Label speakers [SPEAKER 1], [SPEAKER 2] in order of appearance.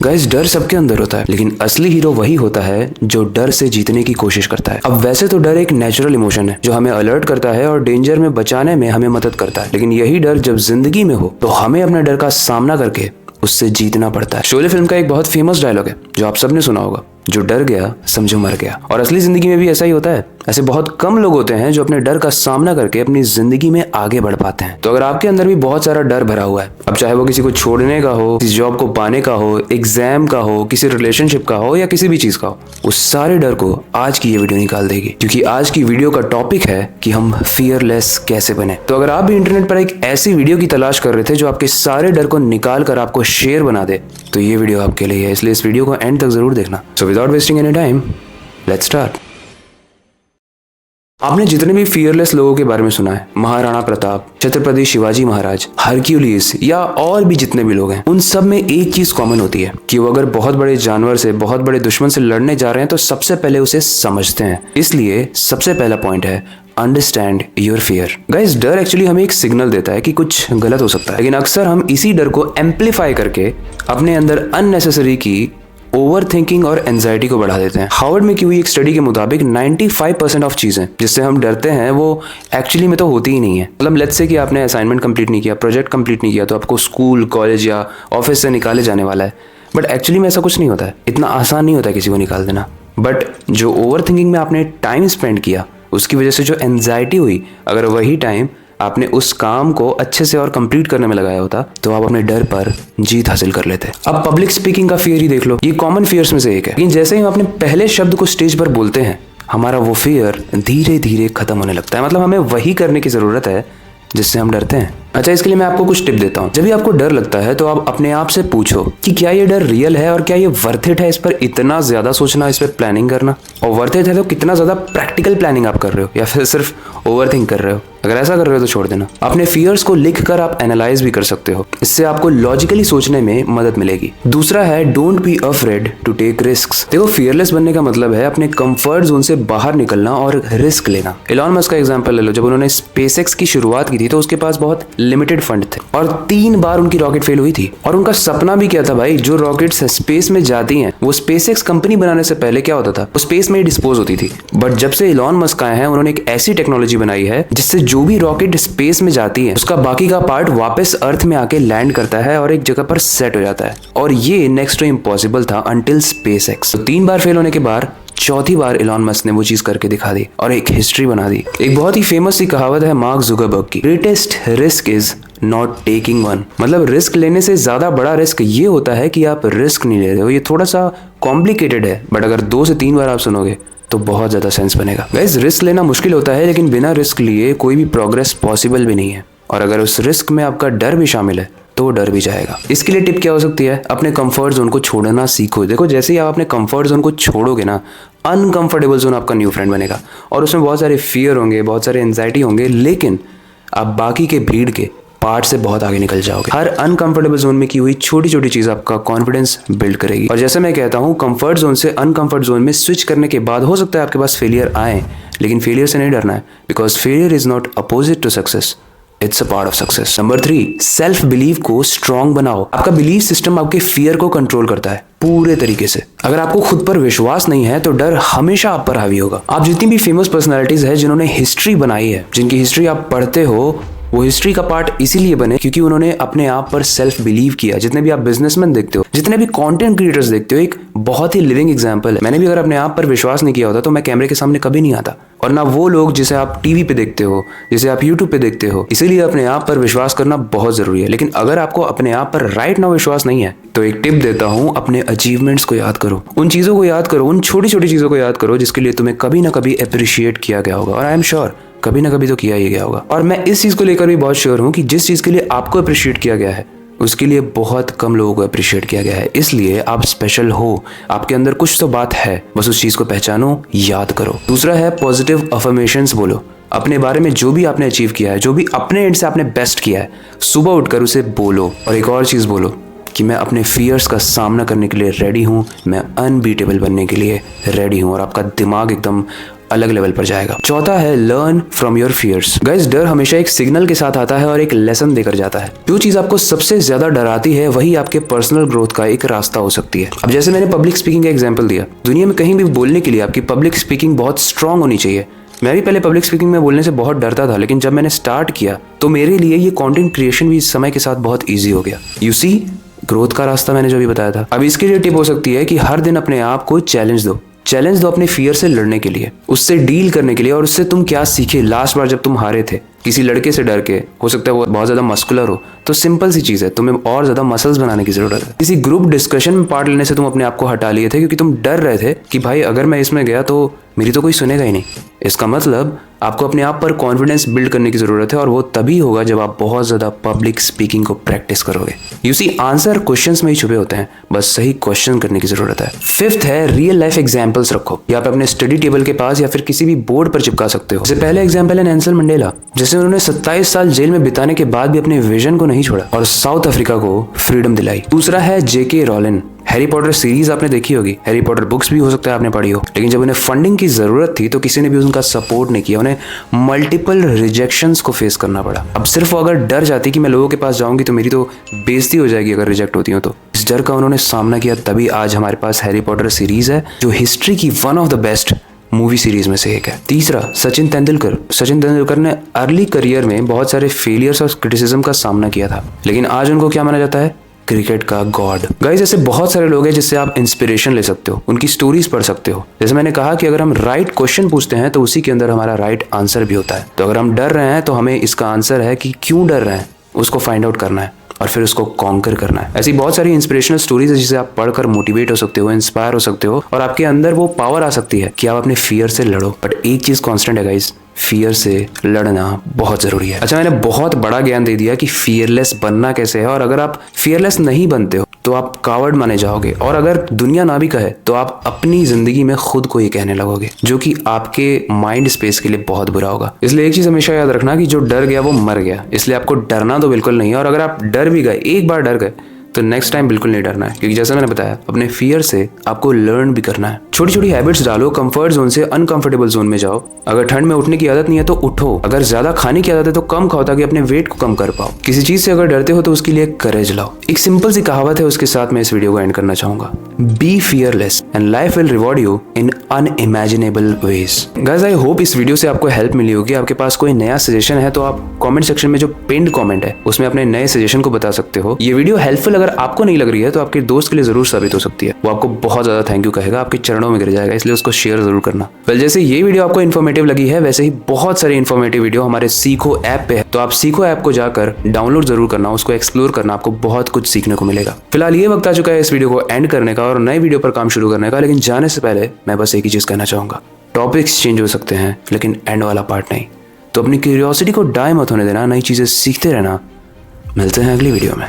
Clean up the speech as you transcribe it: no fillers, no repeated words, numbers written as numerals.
[SPEAKER 1] Guys, डर सबके अंदर होता है, लेकिन असली हीरो वही होता है जो डर से जीतने की कोशिश करता है। अब वैसे तो डर एक नेचुरल इमोशन है जो हमें अलर्ट करता है और डेंजर में बचाने में हमें मदद करता है, लेकिन यही डर जब जिंदगी में हो तो हमें अपने डर का सामना करके उससे जीतना पड़ता है। शोले फिल्म का एक बहुत फेमस डायलॉग है जो आप सबने सुना होगा, जो डर गया समझो मर गया। और असली जिंदगी में भी ऐसा ही होता है। ऐसे बहुत कम लोग होते हैं जो अपने डर का सामना करके अपनी जिंदगी में आगे बढ़ पाते हैं। तो अगर आपके अंदर भी बहुत सारा डर भरा हुआ है, अब चाहे वो किसी को छोड़ने का हो, किसी जॉब को पाने का हो, एग्जाम का हो, किसी रिलेशनशिप का हो या किसी भी चीज का हो, उस सारे डर को आज की ये वीडियो निकाल देगी। क्योंकि आज की वीडियो का टॉपिक है कि हम फियरलेस कैसे बने। तो अगर आप भी इंटरनेट पर एक ऐसी वीडियो की तलाश कर रहे थे जो आपके सारे डर को निकाल कर आपको शेर बना दे, तो ये वीडियो आपके लिए है, इसलिए इस वीडियो को एंड तक जरूर देखना। So without wasting any time, let's start. आपने जितने भी फियरलेस लोगों के बारे में सुना है, महाराणा प्रताप, छत्रपति शिवाजी महाराज, हरक्यूलिस या और भी जितने भी लोग हैं, उन सब में एक चीज कॉमन होती है कि वो अगर बहुत बड़े जानवर से, बहुत बड़े दुश्मन से लड़ने जा रहे हैं तो सबसे पहले उसे समझते हैं। इसलिए सबसे पहला पॉइंट है अंडरस्टैंड योर फियर। गाइस, डर एक्चुअली हमें एक सिग्नल देता है कि कुछ गलत हो सकता है, लेकिन अक्सर हम इसी डर को एम्पलीफाई करके अपने अंदर अननेसेसरी की ओवर थिंकिंग और एंजाइटी को बढ़ा देते हैं। हार्वर्ड में की हुई एक स्टडी के मुताबिक 95% ऑफ चीजें जिससे हम डरते हैं वो एक्चुअली में तो होती ही नहीं है। मतलब लेट्स से कि आपने असाइनमेंट कंप्लीट नहीं किया, प्रोजेक्ट कंप्लीट नहीं किया, तो आपको स्कूल, कॉलेज या ऑफिस से निकाले जाने वाला है। बट एक्चुअली में ऐसा कुछ नहीं होता है, इतना आसान नहीं होता है किसी को निकाल देना। बट जो ओवर थिंकिंग में आपने टाइम स्पेंड किया, उसकी वजह से जो एंजाइटी हुई, अगर वही टाइम आपने उस काम को अच्छे से और कंप्लीट करने में लगाया होता तो आप अपने डर पर जीत हासिल कर लेते। अब पब्लिक स्पीकिंग का फियर ही देख लो, ये कॉमन फियर्स में से एक है, लेकिन जैसे ही हम अपने पहले शब्द को स्टेज पर बोलते हैं, हमारा वो फियर धीरे धीरे खत्म होने लगता है। मतलब हमें वही करने की जरूरत है जिससे हम डरते हैं। अच्छा, इसके लिए मैं आपको कुछ टिप देता हूँ। जब भी आपको डर लगता है तो आप अपने आप से पूछो कि क्या ये डर रियल है और क्या ये वर्थ इट है इस पर इतना ज्यादा सोचना, इस पर प्लानिंग करना। और वर्थ इट है तो कितना ज्यादा प्रैक्टिकल प्लानिंग आप कर रहे हो या फिर सिर्फ ओवर थिंक कर रहे हो। अगर ऐसा कर रहे हो तो छोड़ देना। अपने फियर्स को लिख कर आप एनालाइज भी कर सकते हो, इससे आपको लॉजिकली सोचने में मदद मिलेगी। दूसरा है don't be afraid to take risks. देखो, फियरलेस बनने का मतलब है अपने कंफर्ट जोन से बाहर निकलना और रिस्क लेना। एलॉन मस्क का एग्जांपल ले लो। जब उन्होंने स्पेसएक्स की शुरुआत की थी तो उसके पास बहुत लिमिटेड फंड थे और 3 बार उनकी रॉकेट फेल हुई थी। और उनका सपना भी क्या था भाई, जो रॉकेट्स स्पेस में जाती हैं वो स्पेसएक्स कंपनी बनाने से पहले क्या होता था, वो स्पेस में ही डिस्पोज होती थी। बट जब से एलॉन मस्क आए हैं, उन्होंने एक ऐसी टेक्नोलॉजी बनाई है जिससे जो भी रॉकेट स्पेस में जाती है उसका बाकी का पार्ट वापस अर्थ में आके लैंड करता है और एक जगह पर सेट हो जाता है। और ये नेक्स्ट टू इम्पॉसिबल था अंटिल स्पेसएक्स। तो 3 बार फेल होने के बाद चौथी बार एलॉन मस्क ने वो चीज करके दिखा दी और एक हिस्ट्री बना दी। एक बहुत ही फेमस सी कहावत है मार्क जुकरबर्ग की, greatest risk is not taking one. मतलब रिस्क लेने से ज्यादा बड़ा रिस्क ये होता है कि आप रिस्क नहीं ले रहे हो। ये थोड़ा सा कॉम्प्लिकेटेड है, बट अगर 2 से 3 बार आप सुनोगे तो बहुत ज्यादा सेंस बनेगा। गाइस, रिस्क लेना मुश्किल होता है, लेकिन बिना रिस्क लिए कोई भी प्रोग्रेस पॉसिबल भी नहीं है। और अगर उस रिस्क में आपका डर भी शामिल है तो डर भी जाएगा। इसके लिए टिप क्या हो सकती है, अपने कंफर्ट जोन को छोड़ना सीखो। देखो, जैसे ही आप अपने कंफर्ट जोन को छोड़ोगे ना, अनकंफर्टेबल जोन आपका न्यू फ्रेंड बनेगा और उसमें बहुत सारे फियर होंगे, बहुत सारे एंजाइटी होंगे, लेकिन आप बाकी के भीड़ के पार्ट से बहुत आगे निकल जाओगे। हर अनकंफर्टेबल जोन में की हुई छोटी छोटी चीज आपका कॉन्फिडेंस बिल्ड करेगी। और जैसे मैं कहता हूँ, कंफर्ट जोन से अनकंफर्ट जोन में स्विच करने के बाद हो सकता है आपके पास फेलियर आए, लेकिन फेलियर से नहीं डरना है, because failure is not opposite to success, it's a part of success. Number 3, self believe को स्ट्रॉन्ग बनाओ। आपका बिलीव सिस्टम आपके फियर को कंट्रोल करता है पूरे तरीके से। अगर आपको खुद पर विश्वास नहीं है तो डर हमेशा आप पर हावी होगा। आप जितनी भी फेमस पर्सनालिटीज है जिन्होंने हिस्ट्री बनाई है, जिनकी हिस्ट्री आप पढ़ते हो, वो हिस्ट्री का पार्ट इसीलिए बने क्योंकि उन्होंने अपने आप पर सेल्फ बिलीव किया। जितने भी आप बिजनेसमैन देखते हो, जितने भी कंटेंट क्रिएटर्स देखते हो, एक बहुत ही लिविंग एग्जांपल है। मैंने भी अगर अपने आप पर विश्वास नहीं किया होता तो मैं कैमरे के सामने कभी नहीं आता। और ना वो लोग जिसे आप टीवी पे देखते हो, जिसे आप यूट्यूब पे देखते हो। इसीलिए अपने आप पर विश्वास करना बहुत जरूरी है। लेकिन अगर आपको अपने आप पर राइट नाउ विश्वास नहीं है तो एक टिप देता हूँ, अपने अचीवमेंट्स को याद करो, उन चीजों को याद करो, उन छोटी छोटी चीजों को याद करो जिसके लिए तुम्हें कभी ना कभी अप्रिशिएट किया गया होगा। और आई एम श्योर कभी ना कभी तो किया ही गया होगा। और मैं इस चीज को लेकर भी बहुत श्योर हूँ कि जिस चीज के लिए आपको अप्रिशिएट किया गया है उसके लिए बहुत कम लोगों को अप्रिशिएट किया गया है। इसलिए आप स्पेशल हो, आपके अंदर कुछ तो बात है, बस उस चीज को पहचानो, याद करो। दूसरा है पॉजिटिव अफर्मेशंस बोलो। अपने बारे में जो भी आपने अचीव किया है, जो भी अपने एंड से आपने बेस्ट किया है, सुबह उठकर उसे बोलो। और एक और चीज बोलो कि मैं अपने फियर्स का सामना करने के लिए रेडी हूँ, मैं अनबीटेबल बनने के लिए रेडी हूँ। और आपका दिमाग एकदम अलग लेवल पर जाएगा। चौथा है learn from your fears. Guys, डर हमेशा एक सिग्नल के साथ आता है और एक लेसन देकर जाता है। जो चीज आपको सबसे ज्यादा डराती है वही आपके पर्सनल ग्रोथ का एक रास्ता हो सकती है। अब जैसे मैंने पब्लिक स्पीकिंग का एग्जाम्पल दिया, दुनिया में कहीं भी बोलने के लिए आपकी पब्लिक स्पीकिंग बहुत स्ट्रांग होनी चाहिए। मैं भी पहले पब्लिक स्पीकिंग में बोलने से बहुत डरता था, लेकिन जब मैंने स्टार्ट किया तो मेरे लिए ये कंटेंट क्रिएशन भी इस समय के साथ बहुत ईजी हो गया। यू सी, ग्रोथ का रास्ता मैंने जो भी बताया था। अब इसके लिए टिप हो सकती है कि हर दिन अपने आप को चैलेंज दो अपने फियर से लड़ने के लिए, उससे डील करने के लिए, और उससे तुम क्या सीखे। लास्ट बार जब तुम हारे थे किसी लड़के से डर के, हो सकता है वो बहुत ज्यादा मस्कुलर हो, तो सिंपल सी चीज है, तुम्हें और ज्यादा मसल्स बनाने की जरूरत है। किसी ग्रुप डिस्कशन में पार्ट लेने से तुम अपने आप को हटा लिए थे क्योंकि तुम डर रहे थे कि भाई अगर मैं इसमें गया तो मेरी तो कोई सुनेगा ही नहीं। इसका मतलब आपको अपने आप पर कॉन्फिडेंस बिल्ड करने की जरूरत है, और वो तभी होगा जब आप बहुत ज्यादा पब्लिक स्पीकिंग को प्रैक्टिस करोगे। यू सी, आंसर क्वेश्चंस में ही छुपे होते हैं, बस सही क्वेश्चन करने की जरूरत है। फिफ्थ है रियल लाइफ एग्जांपल्स रखो, या आप अपने स्टडी टेबल के पास या फिर किसी भी बोर्ड पर चिपका सकते हो। जैसे पहले एग्जाम्पल है नेल्सन मंडेला, जैसे उन्होंने 27 साल जेल में बिताने के बाद भी अपने विजन को नहीं छोड़ा और साउथ अफ्रीका को फ्रीडम दिलाई। दूसरा है जेके रॉलिन। हैरी पॉटर सीरीज आपने देखी होगी, हैरी पॉटर बुक्स भी हो सकता है आपने पढ़ी हो, लेकिन जब उन्हें फंडिंग की जरूरत थी तो किसी ने भी उनका सपोर्ट नहीं किया। उन्हें मल्टीपल रिजेक्शंस को फेस करना पड़ा। अब सिर्फ वो अगर डर जाती कि मैं लोगों के पास जाऊंगी तो मेरी तो बेइज्जती हो जाएगी अगर रिजेक्ट होती हूँ, तो इस डर का उन्होंने सामना किया, तभी आज हमारे पास हैरी पॉटर सीरीज है जो हिस्ट्री की one of the best movie series में से एक है। तीसरा, सचिन तेंदुलकर ने अर्ली करियर में बहुत सारे फेलियर्स और क्रिटिसिज्म का सामना किया था, लेकिन आज उनको क्या माना जाता है? क्रिकेट का गॉड। गाइस, ऐसे बहुत सारे लोग हैं जिससे आप इंस्पिरेशन ले सकते हो, उनकी स्टोरीज पढ़ सकते हो। जैसे मैंने कहा कि अगर हम राइट क्वेश्चन पूछते हैं तो उसी के अंदर हमारा राइट आंसर भी होता है। तो अगर हम डर रहे हैं तो हमें इसका आंसर है कि क्यों डर रहे हैं, उसको फाइंड आउट करना है और फिर उसको कॉन्कर करना है। ऐसी बहुत सारी इंस्पिरेशनल स्टोरीज है जिसे आप पढ़कर मोटिवेट हो सकते हो, इंस्पायर हो सकते हो, और आपके अंदर वो पावर आ सकती है कि आप अपने फियर से लड़ो। बट एक चीज कांस्टेंट है गाइस, फियर से लड़ना बहुत जरूरी है। अच्छा, मैंने बहुत बड़ा ज्ञान दे दिया कि फियरलेस बनना कैसे है, और अगर आप फियरलेस नहीं बनते हो तो आप कावर्ड माने जाओगे, और अगर दुनिया ना भी कहे तो आप अपनी जिंदगी में खुद को ये कहने लगोगे, जो कि आपके माइंड स्पेस के लिए बहुत बुरा होगा। इसलिए एक चीज हमेशा याद रखना कि जो डर गया वो मर गया, इसलिए आपको डरना तो बिल्कुल नहीं है। और अगर आप डर भी गए, एक बार डर गए, तो नेक्स्ट टाइम बिल्कुल नहीं डरना है, क्योंकि जैसा मैंने बताया अपने फियर से आपको लर्न भी करना है। छोटी छोटी हैबिट्स डालो, कंफर्ट जोन से अनकंफर्टेबल जोन में जाओ। अगर ठंड में उठने की आदत नहीं है तो उठो, अगर ज्यादा खाने की आदत है तो कम खाओ ताकि अपने वेट को कम कर पाओ। किसी चीज से अगर डरते हो तो उसके लिए करेज लाओ। एक सिंपल सी कहावत है, उसके साथ मैं इस वीडियो को एंड करना चाहूंगा, be fearless and life will reward you in unimaginable ways. Guys, I hope इस वीडियो से आपको हेल्प मिली होगी। आपके पास कोई नया सजेशन है तो आप कमेंट सेक्शन में जो पिन्ड कमेंट है उसमें अपने नए सजेशन को बता सकते हो। ये वीडियो हेल्पफुल अगर आपको नहीं लग रही है तो आपके दोस्त के लिए जरूर साबित हो सकती है, वो आपको बहुत ज्यादा थैंक यू कहेगा, आपके चरणों में गिर जाएगा, इसलिए उसको शेयर जरूर करना। जैसे ये वीडियो आपको इन्फॉर्मेटिव लगी है, वैसे ही बहुत सारे इन्फॉर्मेटिव वीडियो हमारे सीखो ऐप पे है, तो आप सीखो ऐप को जाकर डाउनलोड जरूर करना, उसको एक्सप्लोर करना, आपको बहुत कुछ सीखने को मिलेगा। फिलहाल ये वक्त आ चुका है इस वीडियो को एंड करने का और नए वीडियो पर काम शुरू करने का, लेकिन जाने से पहले मैं बस एक ही चीज कहना चाहूंगा, टॉपिक्स चेंज हो सकते हैं लेकिन एंड वाला पार्ट नहीं। तो अपनी क्यूरियोसिटी को डाई मत होने देना, नई चीजें सीखते रहना। मिलते हैं अगली वीडियो में।